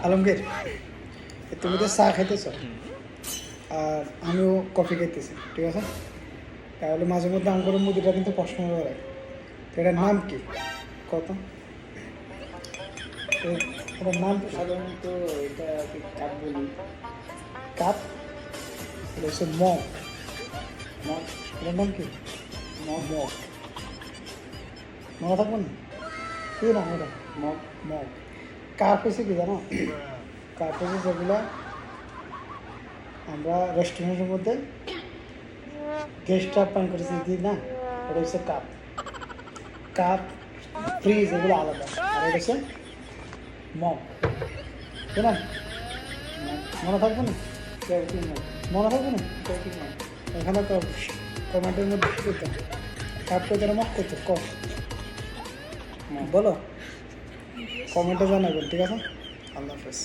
আলমগীর, তুমি তো চা খাইতেছ আর আমিও কফি খাইতেছি, ঠিক আছে? তাহলে মাঝে মধ্যে আমার মুদিটা কিন্তু প্রশ্ন করে, তো এটার নাম কি? কত এটার নাম কি? সাধারণত এটা কি কাপ বলি। কাপ? এটা হচ্ছে মগ। মগ। এটার নাম কি? মগ। মগ। মনে থাকবো না কি নাম এটা? মগ। মগ। কাপ হচ্ছে কি জানো? কাপ হচ্ছে যেগুলো আমরা রেস্টুরেন্টের মধ্যে গেস্টরা পান করেছি দিই না, ওটা হচ্ছে কাপ। কাপ, ফ্রিজ এগুলো আলাদা, আর এটা হচ্ছে মগ, বুঝলাম? মনে থাকবে না? কেউটি মগ। মনে থাকবে না? কেউটি মগ। এখানে তো কমেন্টের মধ্যে করতে কাপ করতে মগ করতে বলো, কমেন্টে জানাবেন, ঠিক আছে? আল্লাহ হাফেজ।